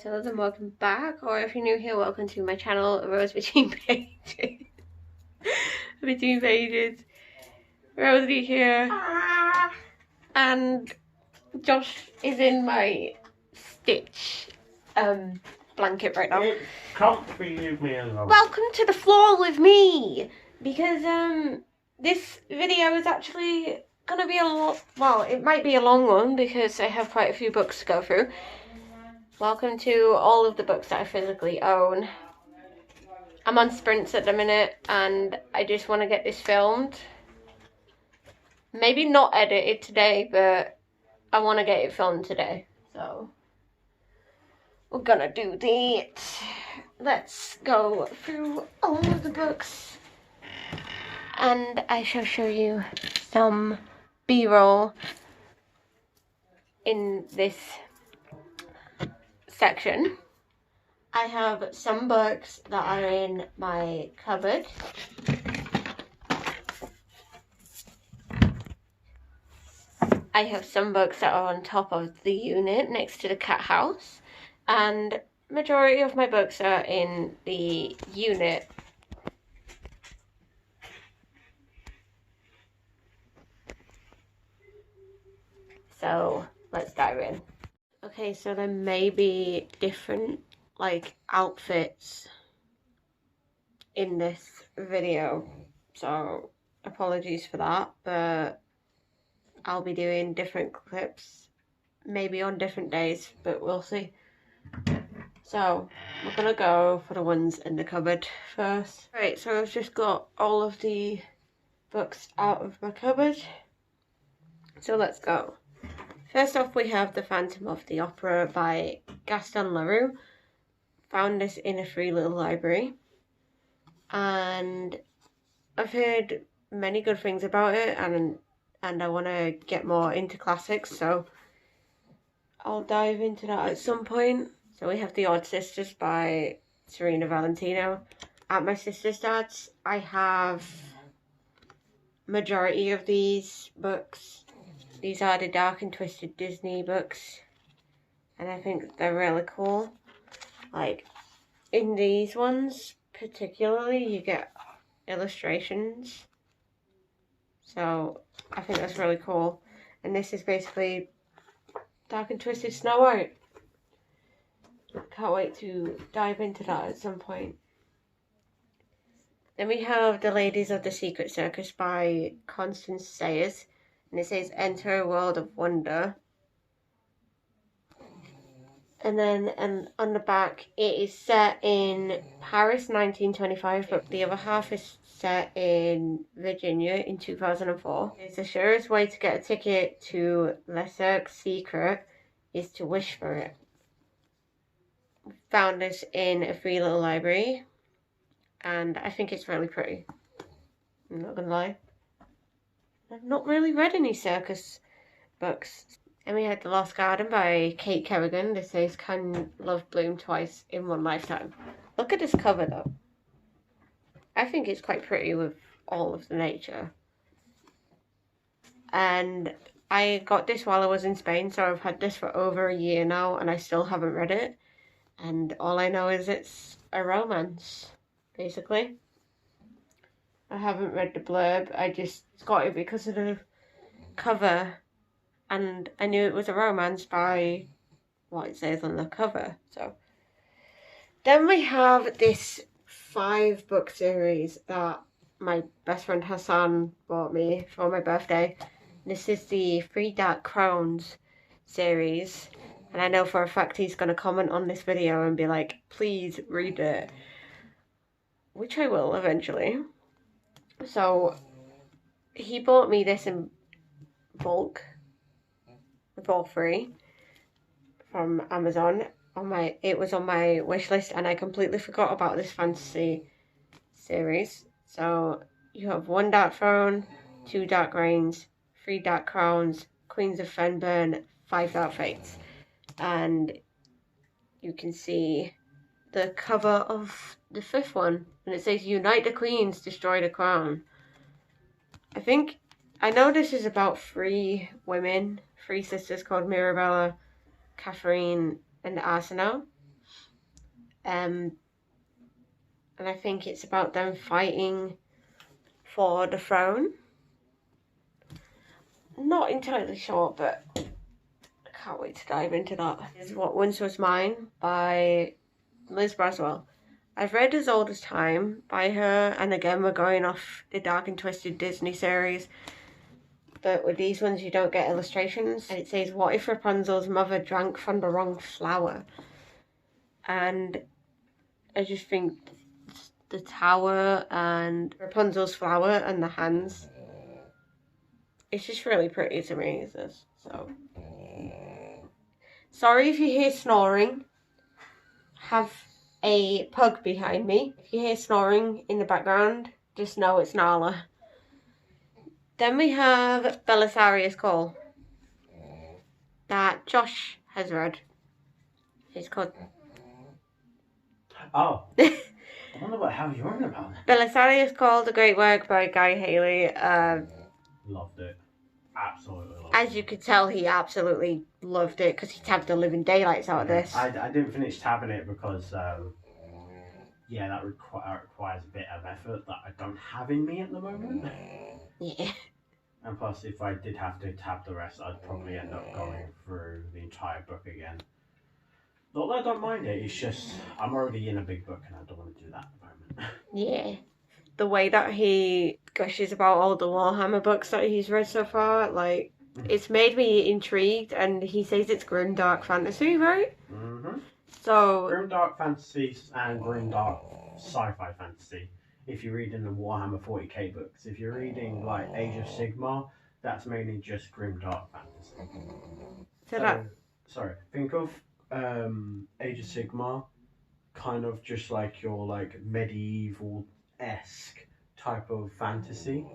Souls, and welcome back, or if you're new here, welcome to my channel, Rose Between Pages. Between Pages. Rosie here. And Josh is in my Stitch blanket right now. It's comfy, leave me alone. Welcome to the floor with me! Because this video is actually gonna be a lot, well, it might be a long one because I have quite a few books to go through. Welcome to all of the books that I physically own. I'm on sprints at the minute and I just want to get this filmed. Maybe not edited today, but I want to get it filmed today. So we're gonna do that. Let's go through all of the books and I shall show you some B-roll in this section. I have some books that are in my cupboard. I have some books that are on top of the unit next to the cat house, and majority of my books are in the unit. So let's dive in. Okay, so there may be different like outfits in this video, so apologies for that, but I'll be doing different clips maybe on different days, but we'll see. So we're gonna go for the ones in the cupboard first. Right, so I've just got all of the books out of my cupboard, so let's go. First off, we have The Phantom of the Opera by Gaston Leroux. Found this in a free little library, and I've heard many good things about it, and I want to get more into classics, so I'll dive into that at some point. So we have The Odd Sisters by Serena Valentino. At my sister's dad's, I have majority of these books. These are the Dark and Twisted Disney books, and I think they're really cool. Like, in these ones particularly, you get illustrations, so I think that's really cool. And this is basically Dark and Twisted Snow White. Can't wait to dive into that at some point. Then we have The Ladies of the Secret Circus by Constance Sayers, and it says enter a world of wonder. And then on the back, it is set in Paris 1925, but the other half is set in Virginia in 2004. It's the surest way to get a ticket to Le Cercle Secret is to wish for it. Found this in a free little library, and I think it's really pretty. I'm not gonna lie. I've not really read any circus books. And we had The Lost Garden by Kate Kerrigan. This says, can love bloom twice in one lifetime? Look at this cover though. I think it's quite pretty with all of the nature. And I got this while I was in Spain, so I've had this for over a year now and I still haven't read it. And all I know is it's a romance, basically. I haven't read the blurb, I just got it because of the cover. And I knew it was a romance by what it says on the cover. So then we have this 5-book series that my best friend Hassan bought me for my birthday. This is the 3 Dark Crowns series, and I know for a fact he's going to comment on this video and be like, please read it, which I will eventually. So he bought me this in bulk for free from Amazon. It was on my wish list, and I completely forgot about this fantasy series. So you have 1 Dark Throne, 2 Dark Reigns, 3 Dark Crowns, Queens of Fenburn, 5 Dark Fates, and you can see the cover of the 5th one, and it says unite the queens, destroy the crown. I know this is about 3 women, 3 sisters called Mirabella, Catherine, and Arsinoe. And I think it's about them fighting for the throne. Not entirely sure, but I can't wait to dive into that. This is What Once Was Mine by Liz Braswell. I've read As Old as Time by her, and again we're going off the Dark and Twisted Disney series. But with these ones you don't get illustrations. And it says, what if Rapunzel's mother drank from the wrong flower? And I just think the tower and Rapunzel's flower and the hands, it's just really pretty to me, this. So sorry if you hear snoring. Have a pug behind me. If you hear snoring in the background, just know it's Nala. Then we have Belisarius Call that Josh has read. It's called Oh. I wonder what hell you're on about. Belisarius Call, a great work by Guy Haley. Loved it. Absolutely loved it. As you could tell, he absolutely loved it because he tabbed the living daylights out of this. I didn't finish tabbing it because, yeah, that requires a bit of effort that I don't have in me at the moment. Yeah. And plus, if I did have to tab the rest, I'd probably end up going through the entire book again. Not that I don't mind it, it's just I'm already in a big book and I don't want to do that at the moment. Yeah. The way that he gushes about all the Warhammer books that he's read so far, like, it's made me intrigued, and he says it's grimdark fantasy, right? Mm-hmm. So Grimdark fantasy and grimdark sci-fi fantasy. If you're reading the Warhammer 40k books, if you're reading like Age of Sigmar, that's mainly just grimdark fantasy. Sorry, think of Age of Sigmar, kind of just like your like medieval-esque type of fantasy,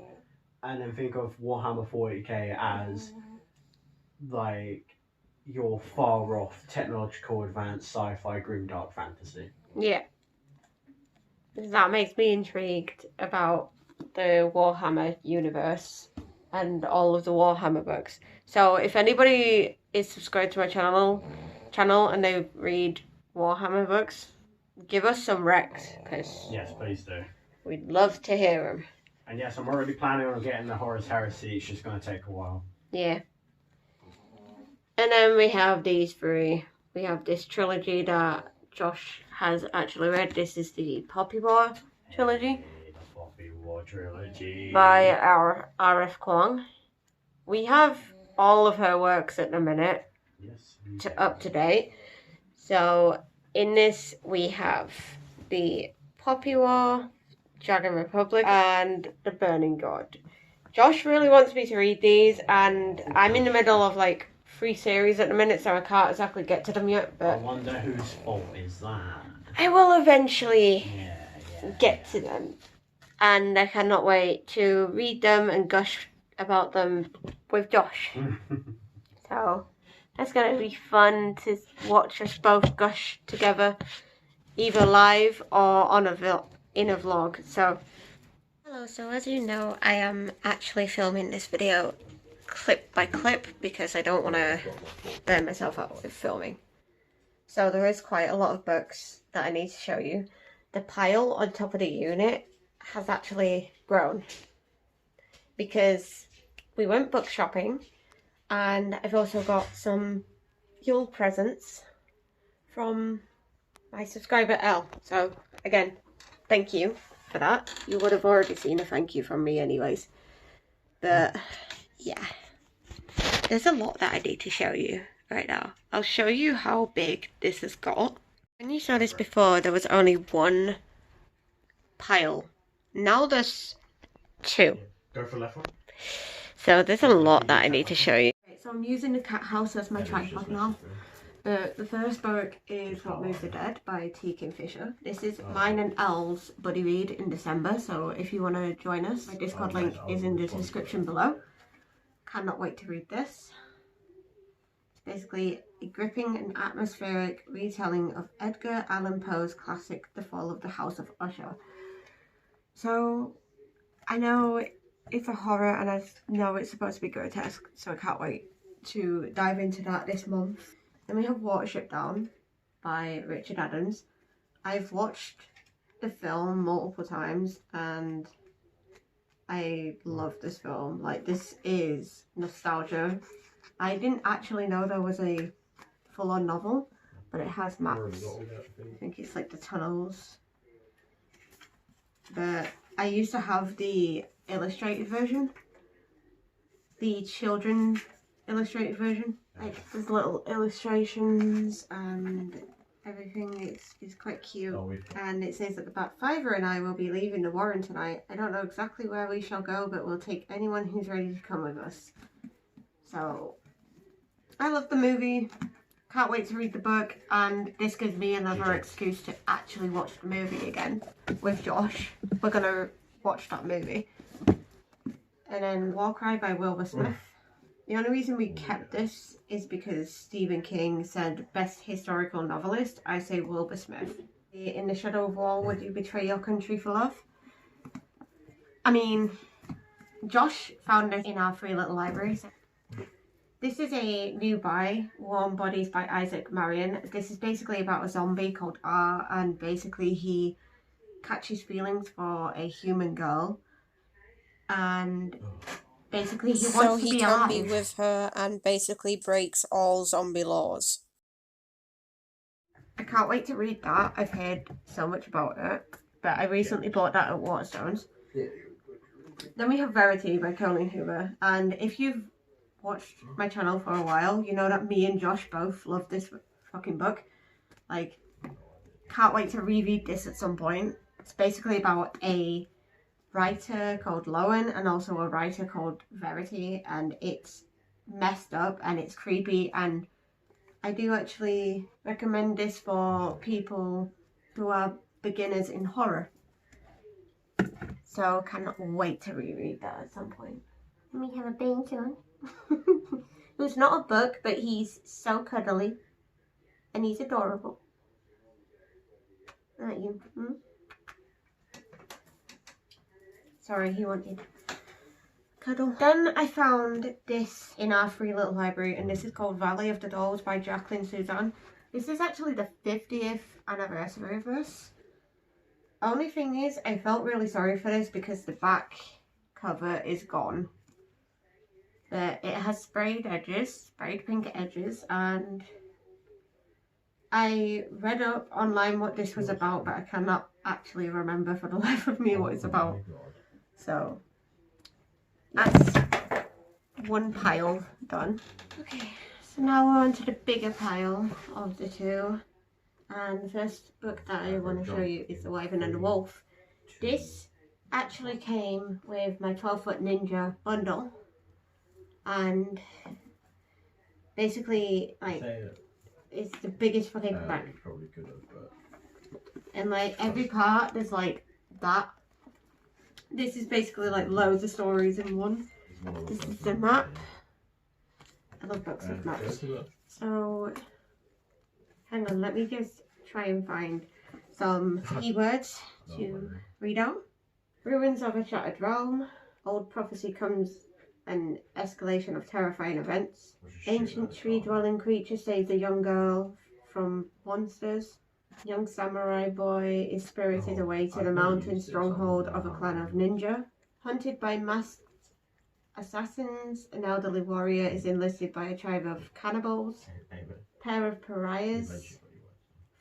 and then think of Warhammer 40k as like your far off technological advanced sci-fi grimdark fantasy. yeah, that makes me intrigued about the Warhammer universe and all of the Warhammer books. So if anybody is subscribed to my channel and they read Warhammer books, give us some recs, because Yes, please do. we'd love to hear them. And yes, I'm already planning on getting the Horus Heresy. It's just going to take a while. Yeah. And then we have these three. We have this trilogy that Josh has actually read. This is the Poppy War trilogy. Hey, the Poppy War trilogy. By R.F. Kuang. We have all of her works at the minute. Yes. Up to date. So in this we have the Poppy War, Dragon Republic, and the Burning God. Josh really wants me to read these, and I'm in the middle of like 3 series at the minute, so I can't exactly get to them yet. But I wonder whose fault is that. I will eventually Yeah. get to them, and I cannot wait to read them and gush about them with Josh. So that's going to be fun to watch us both gush together, either live or on in a vlog. So, hello, so as you know, I am actually filming this video clip by clip because I don't want to burn myself out with filming. So there is quite a lot of books that I need to show you. The pile on top of the unit has actually grown because we went book shopping. And I've also got some Yule presents from my subscriber Elle. So again, thank you for that. You would have already seen a thank you from me anyways. But yeah, there's a lot that I need to show you right now. I'll show you how big this has got. When you saw this before, there was only 1 pile. Now there's 2. Go for left one. So there's a lot that I need to show you. So I'm using the cat house as my tripod now. The first book is What Moves the Dead by T. Kingfisher. This is mine and Elle's buddy read in December, so if you want to join us, my Discord link is in the description below. Cannot wait to read this. It's basically a gripping and atmospheric retelling of Edgar Allan Poe's classic The Fall of the House of Usher. So I know it's a horror and I know it's supposed to be grotesque, so I can't wait to dive into that this month. Then we have Watership Down by Richard Adams. I've watched the film multiple times and I love this film. Like, this is nostalgia. I didn't actually know there was a full-on novel, but it has maps. I think it's like the tunnels. But I used to have the illustrated version, the children illustrated version. Like, there's little illustrations and everything. It's quite cute. And it says at the back, Fiver and I will be leaving the Warren tonight. I don't know exactly where we shall go, but we'll take anyone who's ready to come with us. So, I love the movie. Can't wait to read the book, and this gives me another excuse to actually watch the movie again with Josh. We're gonna watch that movie. And then War Cry by Wilbur Smith. The only reason we kept this is because Stephen King said best historical novelist. I say Wilbur Smith. In the Shadow of War, would you betray your country for love? I mean, Josh found this in our free little library. This is a new buy, Warm Bodies by Isaac Marion. This is basically about a zombie called R, and basically he catches feelings for a human girl, and basically he wants to be alive. So he can be with her and basically breaks all zombie laws. I can't wait to read that. I've heard so much about it, but I recently bought that at Waterstones. Then we have Verity by Colleen Hoover, and if you've watched my channel for a while, you know that me and Josh both love this fucking book. Like, can't wait to reread this at some point. It's basically about a writer called Lowen and also a writer called Verity, and it's messed up and it's creepy, and I do actually recommend this for people who are beginners in horror. So cannot wait to reread that at some point. And we have a Bane soon. Who's not a book, but he's so cuddly and he's adorable. Aren't you? Hmm? Sorry, he wanted cuddle. Then I found this in our free little library, and this is called Valley of the Dolls by Jacqueline Suzanne. This is actually the 50th anniversary of this. Only thing is, I felt really sorry for this because the back cover is gone. But it has sprayed pink edges, and I read up online what this was about, but I cannot actually remember for the life of me what it's about. So, that's one pile done. Okay, so now we're on to the bigger pile of the two. And the first book that I want to show you is The Wyvern and the Wolf. This actually came with my 12-foot ninja bundle. And basically, like, it's the biggest fucking back. And like every part, there's like that. This is basically like loads of stories in one. This is the map. I love books with maps. So, hang on, let me just try and find some keywords to read out. Ruins of a shattered realm. Old prophecy comes. An escalation of terrifying events. Ancient tree-dwelling creature saves a young girl from monsters. Young samurai boy is spirited away to the mountain stronghold of a clan of ninja. Hunted by masked assassins, an elderly warrior is enlisted by a tribe of cannibals. Pair of pariahs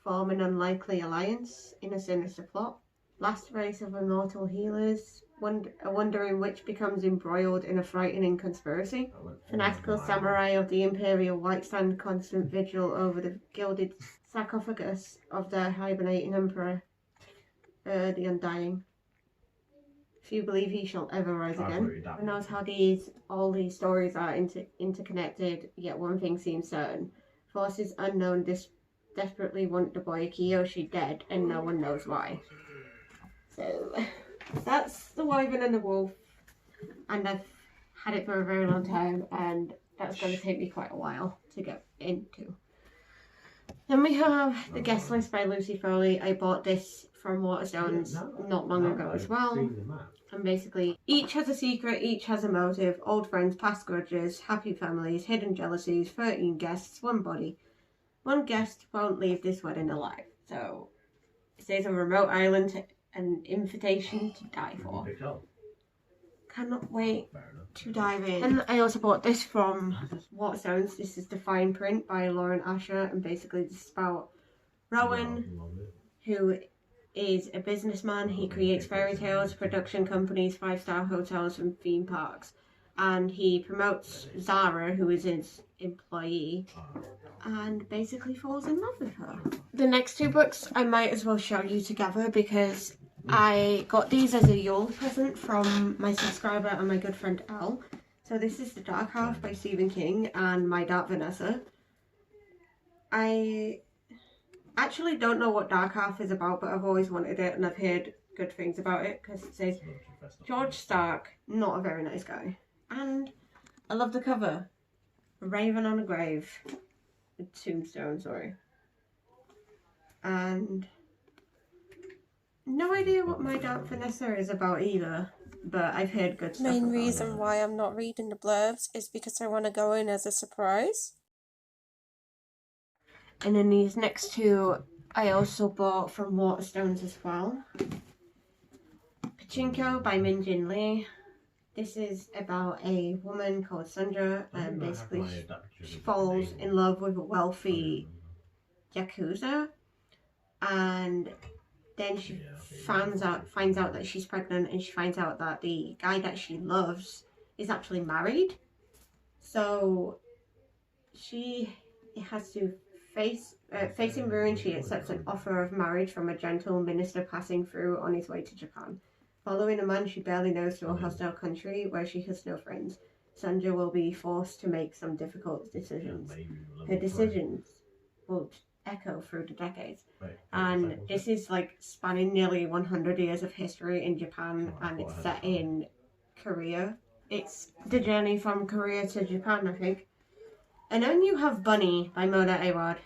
form an unlikely alliance in a sinister plot. Last race of immortal healers. A wandering witch becomes embroiled in a frightening conspiracy. Fanatical samurai of the Imperial White stand constant vigil over the gilded sarcophagus of their hibernating emperor, the Undying. Few believe he shall ever rise again. Who knows how all these stories are interconnected, yet one thing seems certain. Forces unknown desperately want the boy Kiyoshi dead, and no one knows why. So, that's The Wyvern and the Wolf, and I've had it for a very long time, and that's going to take me quite a while to get into. Then we have The Guest List by Lucy Foley. I bought this from Waterstones not long ago as well. And basically, each has a secret, each has a motive, old friends, past grudges, happy families, hidden jealousies, 13 guests, one body. One guest won't leave this wedding alive. So, says a remote island, an invitation to die for. Picked up. Cannot wait Fair enough. to dive in. And I also bought this from Waterstones. This is the fine print by Lauren Asher, and basically this is about Rowan, who is a businessman. He creates fairy tales, production companies, 5-star hotels and theme parks, and he promotes Zara, who is his employee, and basically falls in love with her. The next two books I might as well show you together because I got these as a Yule present from my subscriber and my good friend Al. So this is The Dark Half by Stephen King and My Dark Vanessa. I actually don't know what Dark Half is about, but I've always wanted it and I've heard good things about it because it says George Stark, not a very nice guy. And I love the cover. A raven on a grave. A tombstone, sorry. And no idea what My Dark Vanessa is about either, but I've heard good stuff Main about reason it. why I'm not reading the blurbs is because I want to go in as a surprise. And then these next two I also bought from Waterstones as well. Pachinko by Min Jin Lee. This is about a woman called Sandra, and basically she falls in love with a wealthy yakuza, and then she finds out that she's pregnant, and she finds out that the guy that she loves is actually married. So she has to facing ruin. She accepts an offer of marriage from a gentle minister passing through on his way to Japan. Following a man she barely knows to a hostile country where she has no friends, Sandra will be forced to make some difficult decisions. Her decisions will echo through the decades. And this is like spanning nearly 100 years of history in Japan, and it's set in Korea. It's the journey from Korea to Japan, I think. And then you have Bunny by Mona Awad.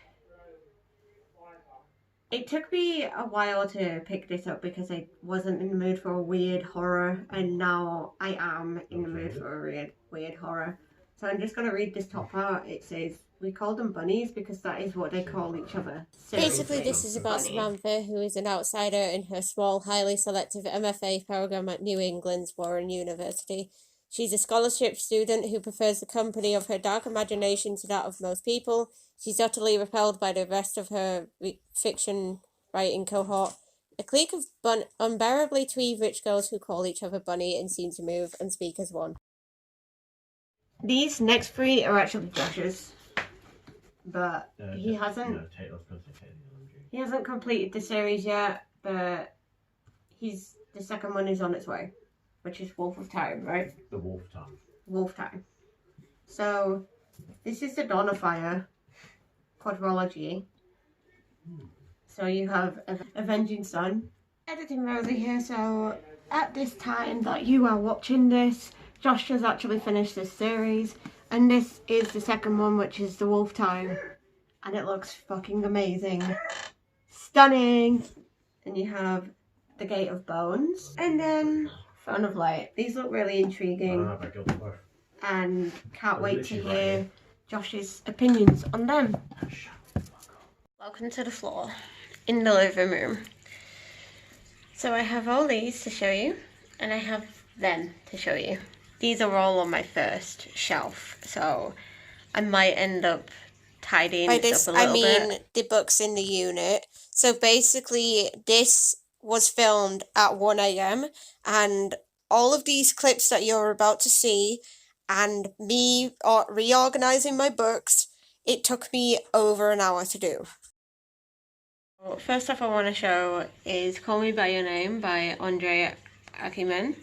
It took me a while to pick this up because I wasn't in the mood for a weird horror, and now I am in the mood for a weird horror. So I'm just going to read this top part. It says, we call them bunnies because that is what they call each other. Basically, this is about Samantha, who is an outsider in her small, highly selective MFA program at New England's Warren University. She's a scholarship student who prefers the company of her dark imagination to that of most people. She's utterly repelled by the rest of her fiction writing cohort. A clique of unbearably twee rich girls who call each other Bunny and seem to move and speak as one. These next three are actually Josh's, but he hasn't completed the series yet, but the second one is on its way, which is Wolf of Time, right? The Wolf Time. Wolf Time. So, this is the Dawn of Fire quadrology. So you have Avenging Sun. Editing Rosie here, so at this time that you are watching this, Josh has actually finished this series, and this is the second one, which is the Wolf Time, and it looks fucking amazing. Stunning! And you have the Gate of Bones, and then Throne of Light. These look really intriguing, and can't wait to hear Josh's opinions on them. Welcome to the floor in the living room. So I have all these to show you, and I have them to show you. These are all on my first shelf, so I might end up tidying this up a little bit. I mean the books in the unit. So basically, this was filmed at 1 a.m. and all of these clips that you're about to see and me reorganizing my books, it took me over an hour to do. Well, first off I want to show is Call Me By Your Name by Andre Akimen.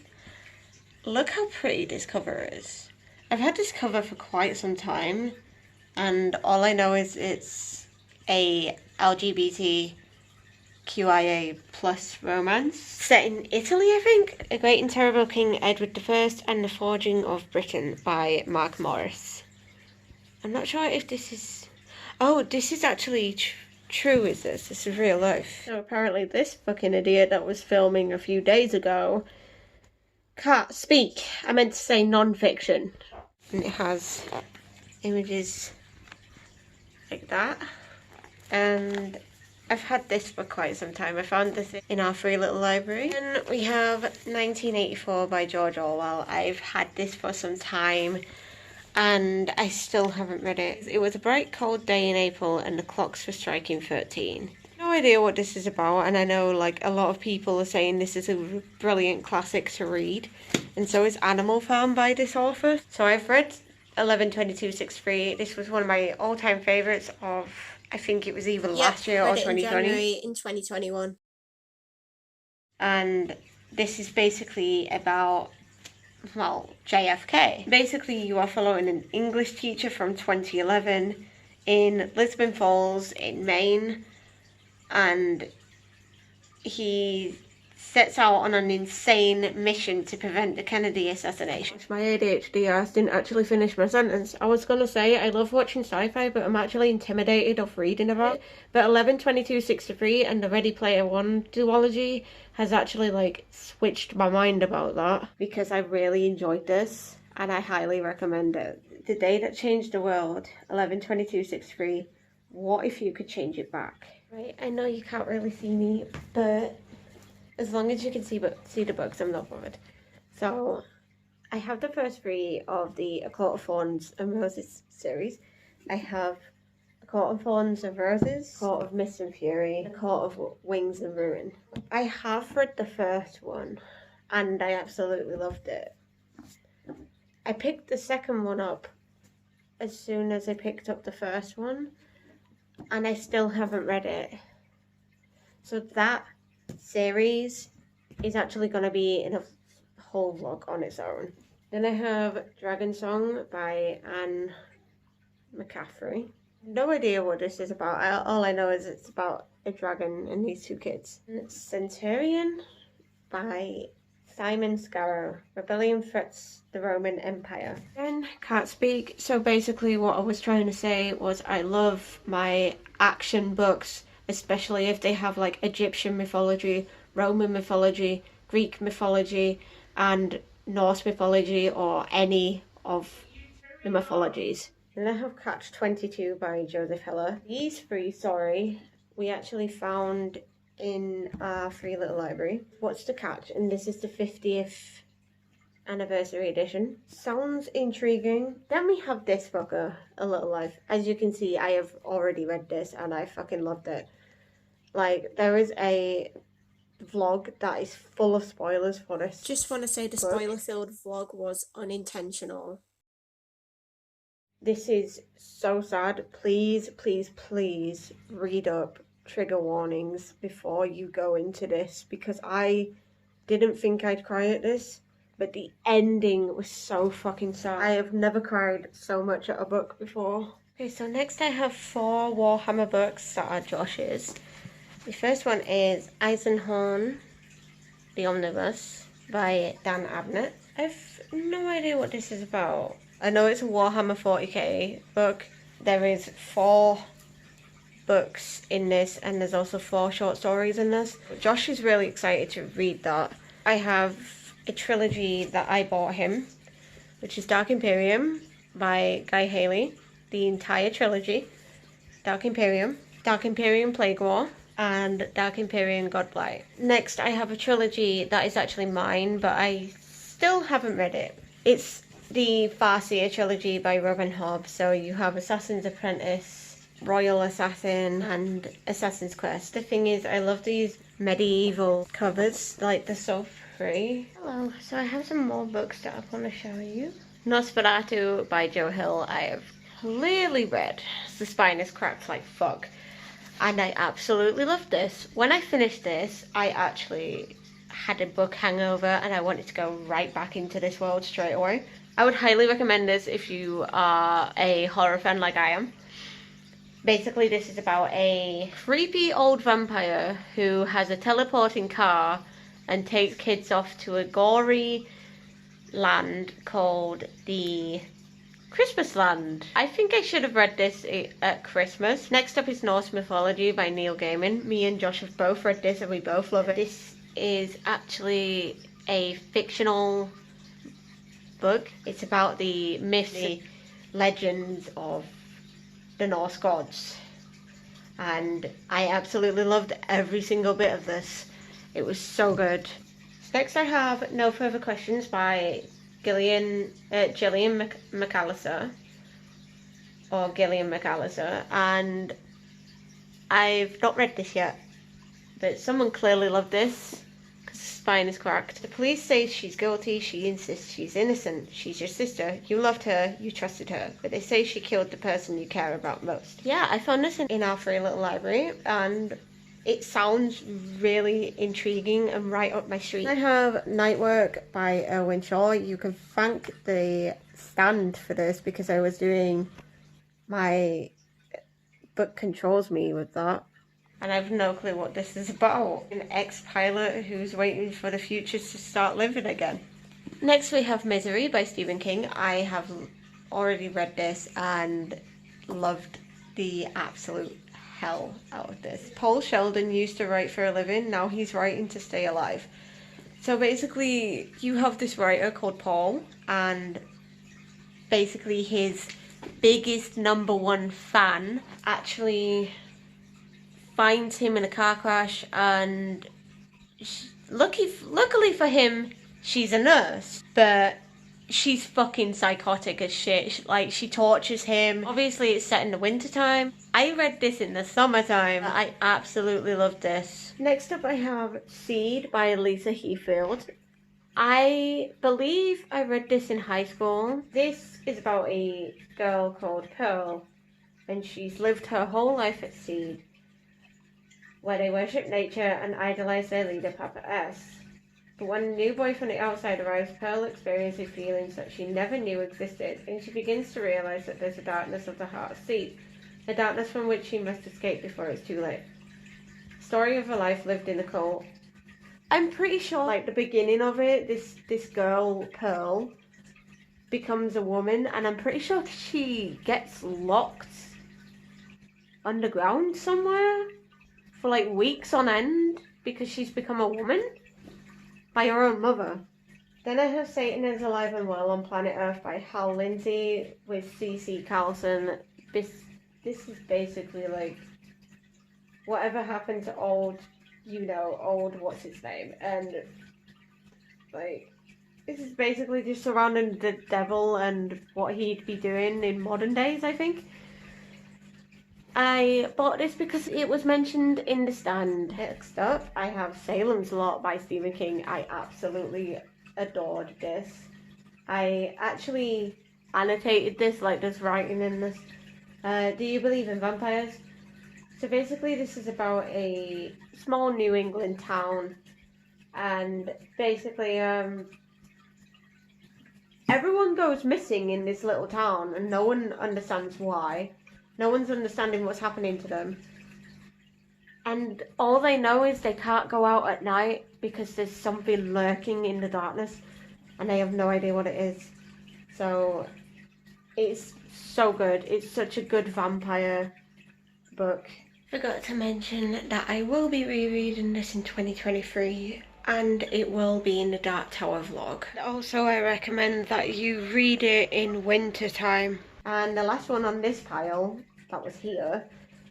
Look how pretty this cover is. I've had this cover for quite some time, and all I know is it's a LGBTQIA plus romance set in Italy, I think. A Great and Terrible King Edward I and the Forging of Britain by Mark Morris. I'm not sure if this is... Oh, this is actually true, is this? This is real life. So apparently this fucking idiot that was filming a few days ago can't speak. I meant to say non-fiction. And it has images like that. And I've had this for quite some time. I found this in our free little library. And we have 1984 by George Orwell. I've had this for some time and I still haven't read it. It was a bright cold day in April and the clocks were striking 13. No idea what this is about, and I know like a lot of people are saying this is a brilliant classic to read, and so is Animal Farm by this author. So I've read 11/22/63. This was one of my all-time favourites of, I think it was either last year or 2020. In January in 2021. And this is basically about, well, JFK. Basically, you are following an English teacher from 2011 in Lisbon Falls in Maine, and he sets out on an insane mission to prevent the Kennedy assassination. It's my ADHD, I didn't actually finish my sentence. I was gonna say I love watching sci-fi, but I'm actually intimidated of reading about it. But 11/22/63 and the Ready Player One duology has actually like switched my mind about that, because I really enjoyed this and I highly recommend it. The Day That Changed the World, 11/22/63. What if you could change it back? Right, I know you can't really see me, but as long as you can see the books, I'm not bothered. So, I have the first three of the A Court of Thorns and Roses series. I have A Court of Thorns and Roses, A Court of Mist and Fury, A Court of Wings and Ruin. I have read the first one, and I absolutely loved it. I picked the second one up as soon as I picked up the first one, and I still haven't read it. So that series is actually going to be in a whole vlog on its own. Then I have Dragon Song by Anne McCaffrey. No idea what this is about. All I know is it's about a dragon and these two kids. And Centurion by Simon Scarrow. Rebellion threats the Roman Empire. Then can't speak. So basically what I was trying to say was I love my action books, especially if they have like Egyptian mythology, Roman mythology, Greek mythology, and Norse mythology, or any of the mythologies. Then I have Catch 22 by Joseph Heller. These three, we actually found in our free little library. What's the Catch? And this is the 50th anniversary edition. Sounds intriguing. Then we have this book, A Little Life. As you can see, I have already read this and I fucking loved it. Like, there is a vlog that is full of spoilers for this. Just want to say the spoiler-filled vlog was unintentional. This is so sad. Please, please, please read up trigger warnings before you go into this, because I didn't think I'd cry at this, but the ending was so fucking sad. I have never cried so much at a book before. Okay, so next I have 4 Warhammer books that are Josh's. The first one is Eisenhorn, the Omnibus, by Dan Abnett. I've no idea what this is about. I know it's a Warhammer 40k book. There is 4 books in this, and there's also 4 short stories in this. Josh is really excited to read that. I have a trilogy that I bought him, which is Dark Imperium by Guy Haley. The entire trilogy. Dark Imperium Plague War, and Dark Imperium Godblight. Next, I have a trilogy that is actually mine, but I still haven't read it. It's the Farseer trilogy by Robin Hobb. So you have Assassin's Apprentice, Royal Assassin, and Assassin's Quest. The thing is, I love these medieval covers, like they're so pretty. Hello, so I have some more books that I want to show you. Nosferatu by Joe Hill. I have clearly read. The spine is cracked like fuck. And I absolutely loved this. When I finished this, I actually had a book hangover and I wanted to go right back into this world straight away. I would highly recommend this if you are a horror fan like I am. Basically, this is about a creepy old vampire who has a teleporting car and takes kids off to a gory land called the Christmas Land. I think I should have read this at Christmas. Next up is Norse Mythology by Neil Gaiman. Me and Josh have both read this and we both love it. This is actually a fictional book. It's about the myths, the legends of the Norse gods. and I absolutely loved every single bit of this. It was so good. Next I have No Further Questions by Gillian McAllister, or Gillian McAllister, and I've not read this yet, but someone clearly loved this because the spine is cracked. The police say she's guilty, she insists she's innocent. She's your sister, you loved her, you trusted her, but they say she killed the person you care about most. Yeah, I found this in our free little library, and it sounds really intriguing and right up my street. I have Nightwork by Erwin Shaw. You can thank the stand for this because I was doing my book controls me with that. And I have no clue what this is about. An ex-pilot who's waiting for the future to start living again. Next we have Misery by Stephen King. I have already read this and loved the absolute hell out of this. Paul Sheldon used to write for a living, now he's writing to stay alive. So basically you have this writer called Paul, and basically his biggest #1 fan actually finds him in a car crash, and luckily for him, she's a nurse, but she's fucking psychotic as shit. She tortures him. Obviously it's set in the winter time. I read this in the summertime. I absolutely loved this. Next up I have Seed by Lisa Heathfield. I believe I read this in high school. This is about a girl called Pearl, and she's lived her whole life at Seed, where they worship nature and idolize their leader, Papa S. But when a new boy from the outside arrives, Pearl experiences feelings that she never knew existed, and she begins to realize that there's a darkness of the heart of Seed, a darkness from which she must escape before it's too late. Story of her life lived in the cult. I'm pretty sure, like, the beginning of it, this girl, Pearl, becomes a woman, and I'm pretty sure she gets locked underground somewhere for, like, weeks on end because she's become a woman by her own mother. Then I have Satan is Alive and Well on Planet Earth by Hal Lindsey with C.C. Carlson. This is basically, like, whatever happened to old what's his name, and like this is basically just surrounding the devil and what he'd be doing in modern days, I think. I bought this because it was mentioned in the stand. Next up I have Salem's Lot by Stephen King. I absolutely adored this. I actually annotated this, like there's writing in this. Do you believe in vampires? So basically this is about a small New England town, and basically everyone goes missing in this little town and no one understands why. No one's understanding what's happening to them. And all they know is they can't go out at night because there's something lurking in the darkness and they have no idea what it is. So it's so good. It's such a good vampire book. Forgot to mention that I will be rereading this in 2023, and it will be in the Dark Tower vlog. Also, I recommend that you read it in winter time. And the last one on this pile, that was here,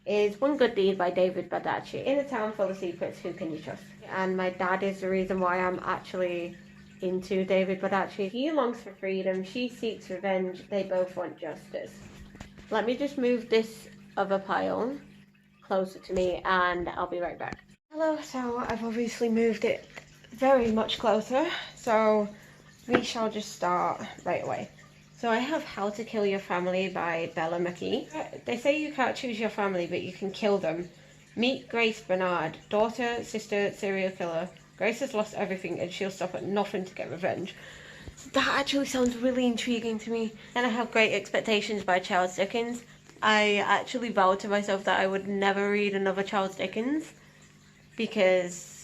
is One Good Deed by David Baldacci. In a town full of secrets, who can you trust? And my dad is the reason why I'm actually into David Baldacci. He longs for freedom, she seeks revenge, they both want justice. Let me just move this other pile closer to me and I'll be right back. Hello, so I've obviously moved it very much closer, so we shall just start right away. So I have How to Kill Your Family by Bella McKee. They say you can't choose your family, but you can kill them. Meet Grace Bernard, daughter, sister, serial killer. Grace has lost everything and she'll stop at nothing to get revenge. That actually sounds really intriguing to me. Then I have Great Expectations by Charles Dickens. I actually vowed to myself that I would never read another Charles Dickens because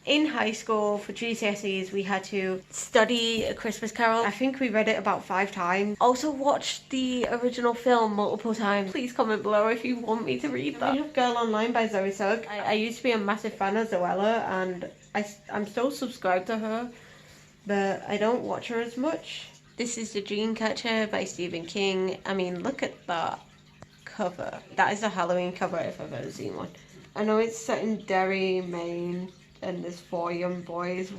in high school for GCSEs we had to study A Christmas Carol. I think we read it about 5 times. Also watched the original film multiple times. Please comment below if you want me to read that. We have Girl Online by Zoe Sugg. I used to be a massive fan of Zoella and I'm still subscribed to her, but I don't watch her as much. This is The Dreamcatcher by Stephen King. I mean, look at that cover. That is a Halloween cover if I've ever seen one. I know it's set in Derry, Maine, and there's 4 young boys.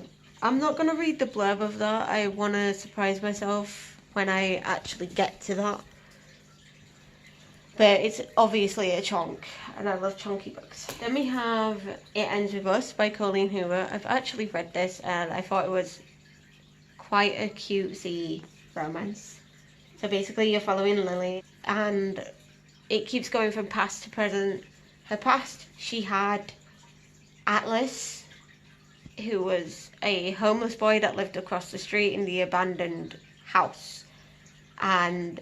I'm not going to read the blurb of that. I want to surprise myself when I actually get to that. But it's obviously a chunk, and I love chunky books. Then we have It Ends With Us by Colleen Hoover. I've actually read this, and I thought it was quite a cutesy romance. So basically you're following Lily, and it keeps going from past to present. Her past, she had Atlas, who was a homeless boy that lived across the street in the abandoned house. And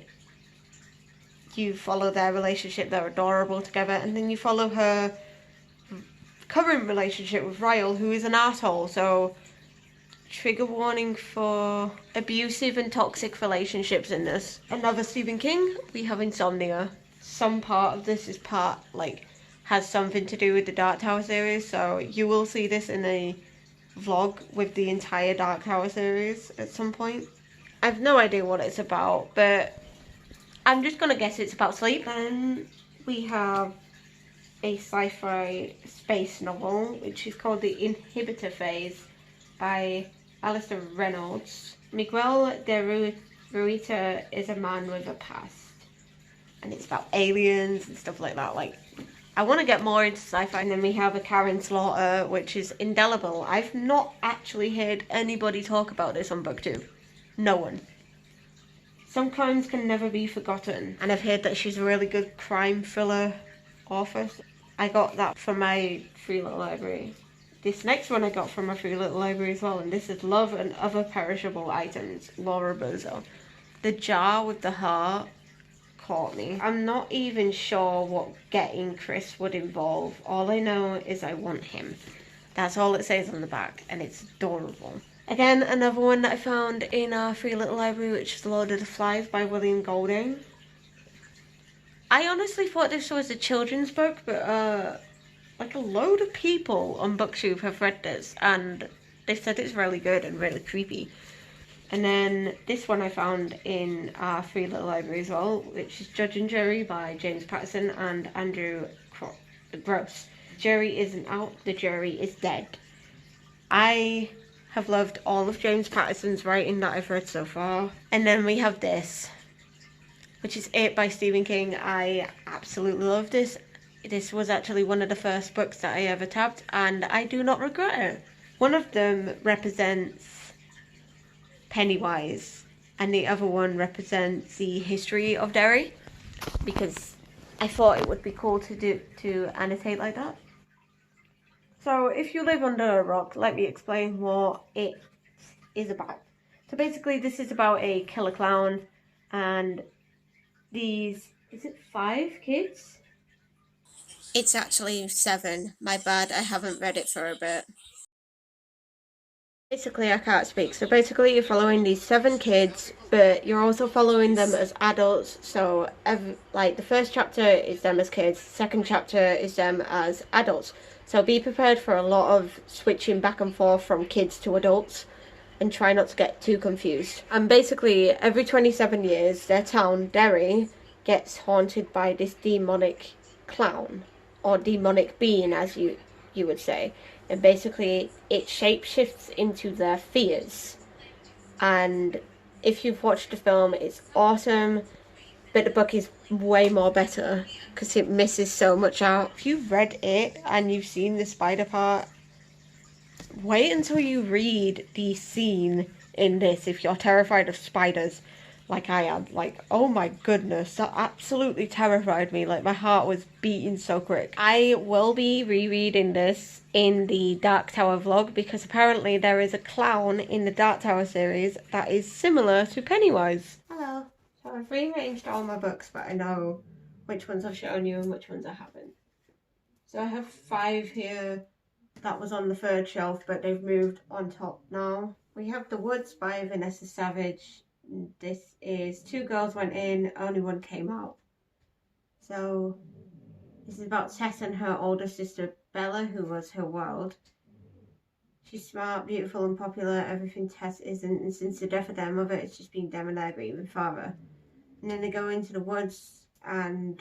you follow their relationship, they're adorable together, and then you follow her current relationship with Ryle, who is an asshole. So trigger warning for abusive and toxic relationships in this. Another Stephen King, we have Insomnia. Some part of this is has something to do with the Dark Tower series, so you will see this in a vlog with the entire Dark Tower series at some point. I have no idea what it's about, but I'm just gonna guess it's about sleep. Then we have a sci-fi space novel, which is called The Inhibitor Phase by Alistair Reynolds. Miguel de Ruita is a man with a past, and it's about aliens and stuff like that. I want to get more into sci-fi. And then we have a Karen Slaughter, which is Indelible. I've not actually heard anybody talk about this on BookTube. No one. Some Crimes Can Never Be Forgotten, and I've heard that she's a really good crime thriller author. I got that from my Free Little Library. This next one I got from my Free Little Library as well, and this is Love and Other Perishable Items, Laura Bozo. The Jar with the Heart caught me. I'm not even sure what getting Chris would involve. All I know is I want him. That's all it says on the back, and it's adorable. Again, another one that I found in our Free Little Library, which is Lord of the Flies by William Golding. I honestly thought this was a children's book, but a load of people on BookTube have read this, and they said it's really good and really creepy. And then this one I found in our Free Little Library as well, which is Judge and Jury by James Patterson and Andrew Gross. Jury isn't out, the jury is dead. I have loved all of James Patterson's writing that I've read so far. And then we have this, which is It by Stephen King. I absolutely love this. This was actually one of the first books that I ever tabbed, and I do not regret it. One of them represents Pennywise, and the other one represents the history of Derry, because I thought it would be cool to annotate like that. So if you live under a rock, let me explain what it is about. So basically this is about a killer clown, and these, is it 5 kids? It's actually 7. My bad, I haven't read it for a bit. Basically, I can't speak. So basically you're following these 7 kids, but you're also following them as adults. So the first chapter is them as kids, second chapter is them as adults. So be prepared for a lot of switching back and forth from kids to adults, and try not to get too confused. And basically every 27 years their town, Derry, gets haunted by this demonic clown, or demonic being as you would say. And basically it shapeshifts into their fears. And if you've watched the film, it's awesome, but the book is way more better because it misses so much out. If you've read it and you've seen the spider part, wait until you read the scene in this if you're terrified of spiders like I am. Oh my goodness, that absolutely terrified me. My heart was beating so quick. I will be rereading this in the Dark Tower vlog, because apparently there is a clown in the Dark Tower series that is similar to Pennywise. Hello. So I've rearranged all my books, but I know which ones I've shown you and which ones I haven't. So I have 5 here that was on the 3rd shelf, but they've moved on top now. We have The Woods by Vanessa Savage. This is 2 girls went in, only one came out. So this is about Tess and her older sister Bella, who was her world. She's smart, beautiful and popular, everything Tess isn't, and since the death of their mother, it's just been them and their grieving father. And then they go into the woods, and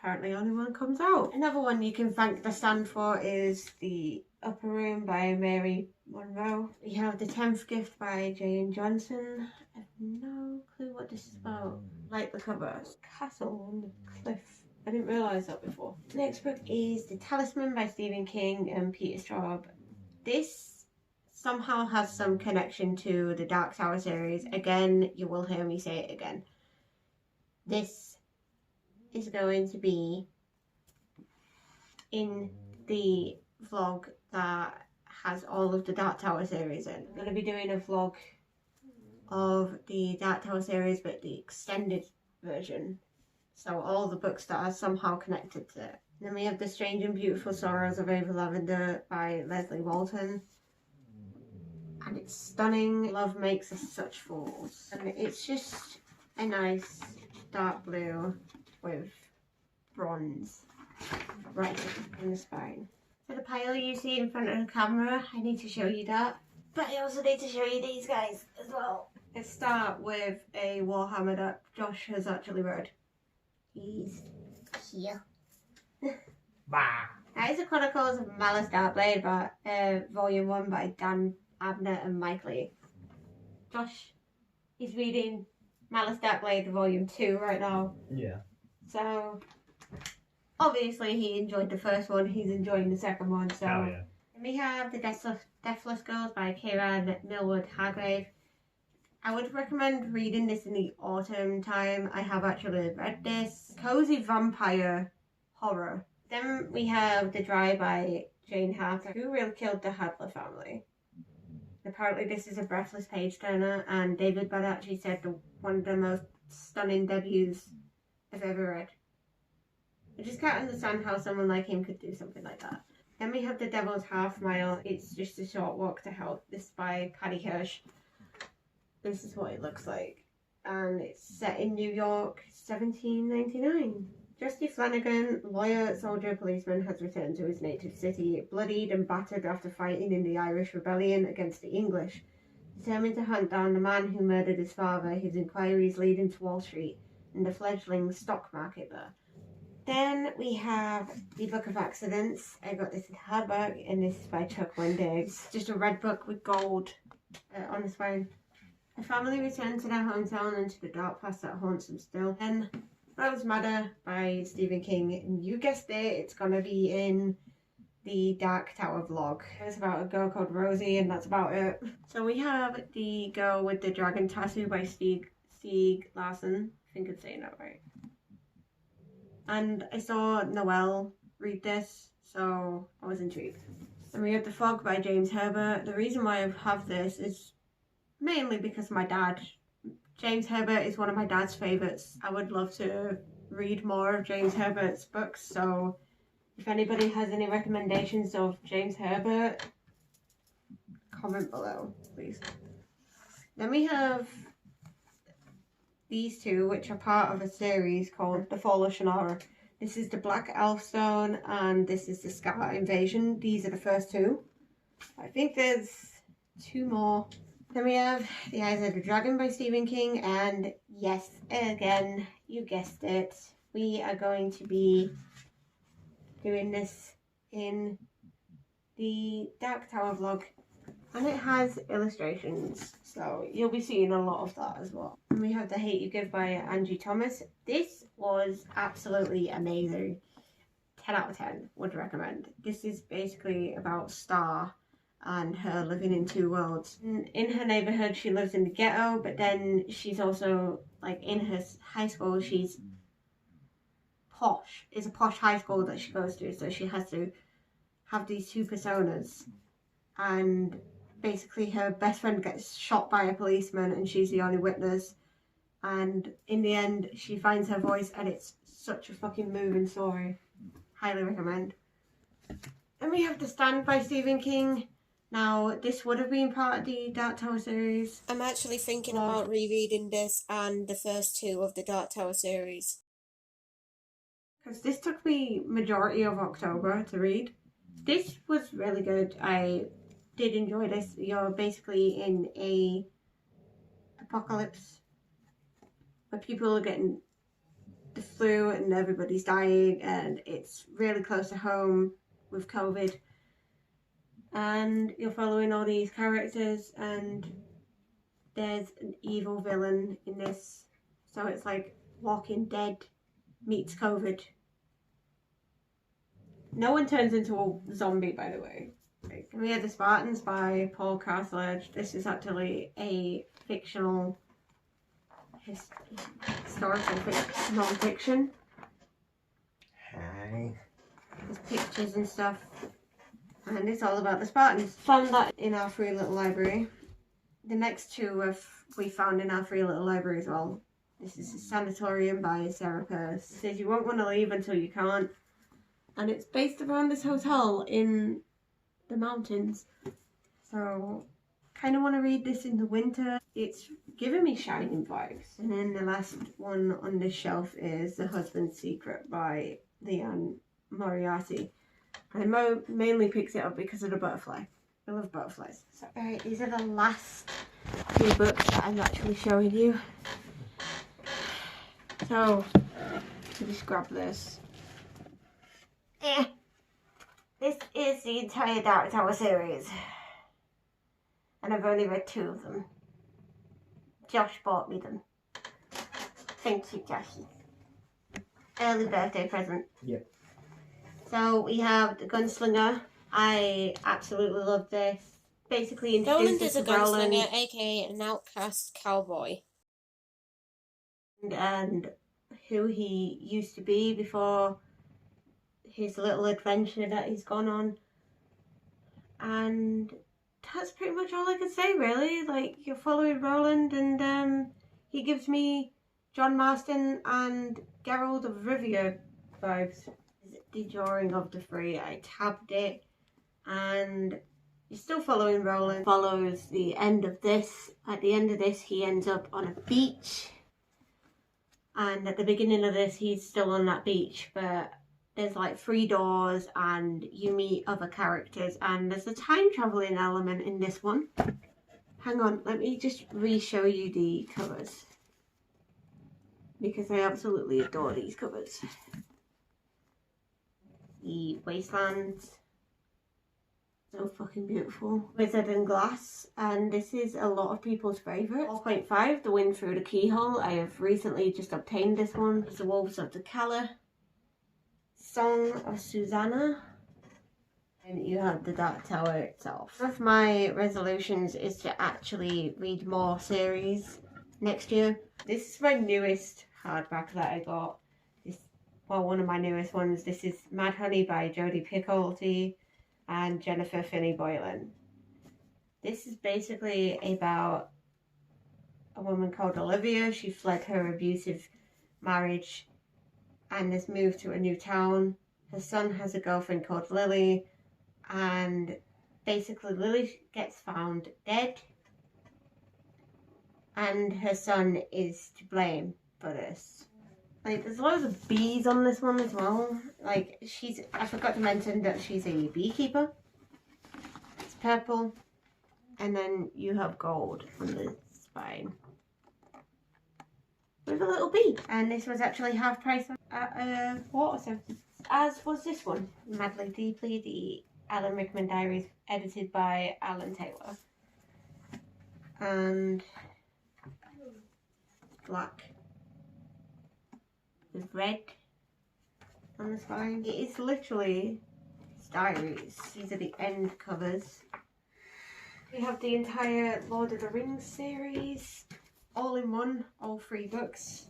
apparently only one comes out. Another one you can thank the stand for is The Upper Room by Mary Monroe. We have The 10th Gift by Jane Johnson. I have no clue what this is about. Like the cover, Castle on the Cliff. I didn't realise that before. The next book is The Talisman by Stephen King and Peter Straub. This somehow has some connection to the Dark Tower series. Again, you will hear me say it again. This is going to be in the vlog that has all of the Dark Tower series in. I'm going to be doing a vlog of the Dark Tower series, but the extended version. So all the books that are somehow connected to it. Then we have The Strange and Beautiful Sorrows of Ava Lavender by Leslie Walton. And it's stunning. Love makes us such fools. And it's just a nice dark blue with bronze writing in the spine. So the pile you see in front of the camera, I need to show you that. But I also need to show you these guys as well. Let's start with a Warhammer that Josh has actually read. He's here. Bah! That is the Chronicles of Malice Darkblade, by Volume 1 by Dan Abnett and Mike Lee. Josh is reading Malice Darkblade Volume 2 right now. Yeah. So, obviously he enjoyed the first one, he's enjoying the second one. So, Hell yeah. And we have The Deathless Girls by Kieran Millwood Hargrave. I would recommend reading this in the autumn time. I have actually read this. Cozy vampire horror. Then we have The Dry by Jane Harper, Who Really Killed the Hadler Family. Apparently this is a breathless page turner, and David Badachi said one of the most stunning debuts I've ever read. I just can't understand how someone like him could do something like that. Then we have The Devil's Half Mile. It's just a short walk to hell. This is by Paddy Hirsch. This is what it looks like. And it's set in New York, 1799. Justy Flanagan, lawyer, soldier, policeman, has returned to his native city, bloodied and battered after fighting in the Irish Rebellion against the English. Determined to hunt down the man who murdered his father, his inquiries lead him to Wall Street and the fledgling stock market there. Then we have The Book of Accidents. I got this in hardback, and this is by Chuck Wendig. It's just a red book with gold on the spine. A family return to their hometown and to the dark past that haunts them still. Then Rose Madder by Stephen King, and you guessed it, it's gonna be in the Dark Tower vlog. It's about a girl called Rosie, and that's about it. So we have The Girl with the Dragon Tattoo by Stieg Larsson. I think I'm saying that right. And I saw Noelle read this, so I was intrigued. And we have The Fog by James Herbert. The reason why I have this is mainly because my dad, James Herbert is one of my dad's favourites. I would love to read more of James Herbert's books, so if anybody has any recommendations of James Herbert, comment below, please. Then we have these two, which are part of a series called The Fall of Shannara. This is the Black Elfstone, and this is the Scar Invasion. These are the first two. I think there's two more. Then we have The Eyes of the Dragon by Stephen King, and yes, again, you guessed it, we are going to be doing this in the Dark Tower vlog, and it has illustrations, so you'll be seeing a lot of that as well. And we have The Hate You Give by Angie Thomas. This was absolutely amazing. 10 out of 10 would recommend. This is basically about Star and her living in two worlds. In her neighborhood, she lives in the ghetto, but then she's also, like, in her high school, she's posh. It's a posh high school that she goes to, so she has to have these two personas. And basically her best friend gets shot by a policeman and she's the only witness. And in the end, she finds her voice, and it's such a fucking moving story. Highly recommend. Then we have The Stand by Stephen King. Now, this would have been part of the Dark Tower series. I'm actually thinking about rereading this and the first two of the Dark Tower series. Because this took me majority of October to read. This was really good. I did enjoy this. You're basically in a apocalypse where people are getting the flu and everybody's dying, and it's really close to home with COVID. And you're following all these characters, and there's an evil villain in this. So it's like Walking Dead meets COVID. No one turns into a zombie, by the way. We had The Spartans by Paul Cartledge. This is actually a fictional, historical non-fiction. Hi. There's pictures and stuff. And it's all about the Spartans. Found that in our free little library. The next two we found in our free little library as well. This is A Sanatorium by Sarah Peirce. It says you won't want to leave until you can't. And it's based around this hotel in the mountains. So, kind of want to read this in the winter. It's giving me Shining vibes. And then the last one on this shelf is The Husband's Secret by Leanne Moriarty. And I mainly picked it up because of the butterfly. I love butterflies. So, alright, these are the last few books that I'm actually showing you. So, just grab this. This is the entire Dark Tower series. And I've only read 2 of them. Josh bought me them. Thank you, Joshy. Early birthday present. Yep. So we have The Gunslinger. I absolutely love this. Basically Roland introduces is a Roland gunslinger, aka an outcast cowboy. and who he used to be before his little adventure that he's gone on. And that's pretty much all I can say, really. Like, you're following Roland, and he gives me John Marston and Geralt of Rivia vibes. The drawing of the 3, I tabbed it, and you're still following Roland. Follows the end of this. At the end of this, he ends up on a beach, and at the beginning of this, he's still on that beach, but there's like 3 doors, and you meet other characters, and there's a time traveling element in this one. Hang on, let me just re-show you the covers, because I absolutely adore these covers. The Wastelands, so fucking beautiful. Wizard and Glass, and this is a lot of people's favourite. 4.5, The Wind Through the Keyhole. I have recently just obtained this one. It's The Wolves of the Calla. Song of Susanna, and you have the Dark Tower itself. One of my resolutions is to actually read more series next year. This is my newest hardback that I got. One of my newest ones. This is Mad Honey by Jodie Picoult and Jennifer Finney Boylan. This is basically about a woman called Olivia. She fled her abusive marriage and has moved to a new town. Her son has a girlfriend called Lily, and basically Lily gets found dead, and her son is to blame for this. Like, there's loads of bees on this one as well. Like, I forgot to mention that she's a beekeeper. It's purple, and then you have gold on the spine with a little bee. And this was actually half price at Waterstones, as was this one, Madly Deeply, the Alan Rickman Diaries, edited by Alan Taylor. And black with red on the spine. It is literally diaries. These are the end covers. We have the entire Lord of the Rings series, all in one, all 3 books,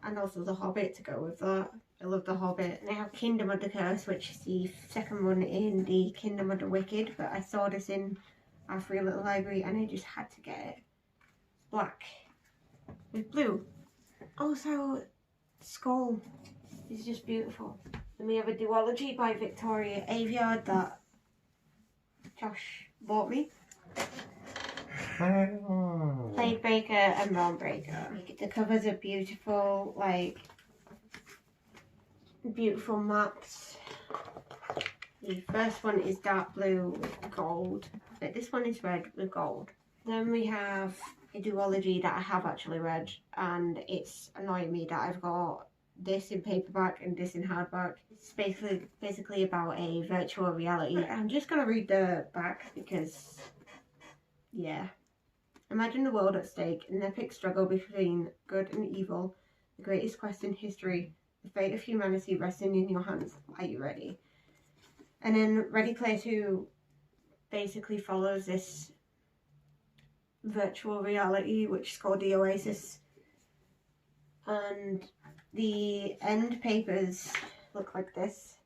and also The Hobbit to go with that. I love The Hobbit. And I have Kingdom of the Curse, which is the second one in the Kingdom of the Wicked, but I saw this in our free little library and I just had to get it. It's black with blue. Also, Skull is just beautiful. Then we have a duology by Victoria Aveyard that Josh bought me. Blade Breaker and Realm Breaker. The covers are beautiful, like beautiful maps. The first one is dark blue with gold, but this one is red with gold. Then we have a duology that I have actually read, and it's annoying me that I've got this in paperback and this in hardback. It's basically about a virtual reality. I'm just gonna read the back because, yeah. Imagine the world at stake, an epic struggle between good and evil, the greatest quest in history, the fate of humanity resting in your hands. Are you ready? And then Ready Player 2 basically follows this virtual reality, which is called the Oasis. And the end papers look like this.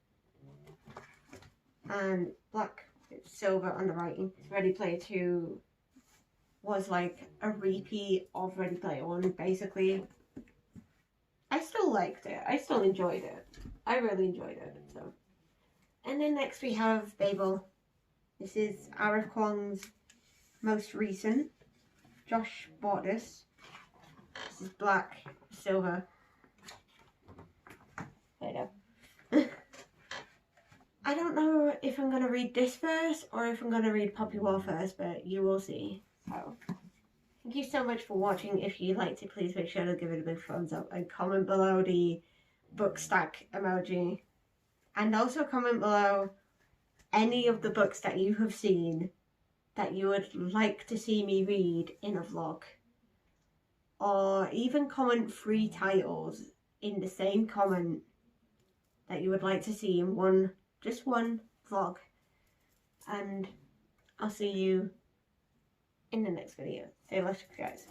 And black, silver underwriting. Ready Player 2 was like a repeat of Ready Player 1, basically. I still liked it. I still enjoyed it. I really enjoyed it. So, and then next we have Babel. This is R.F. Kuang's most recent. Josh bought this. This is black, silver. There you go. I don't know if I'm going to read this first or if I'm going to read Poppy War first, but you will see. So, thank you so much for watching. If you liked it, please make sure to give it a big thumbs up and comment below the book stack emoji. And also comment below any of the books that you have seen that you would like to see me read in a vlog. Or even comment 3 titles in the same comment that you would like to see in just one vlog. And I'll see you in the next video. Say less, guys.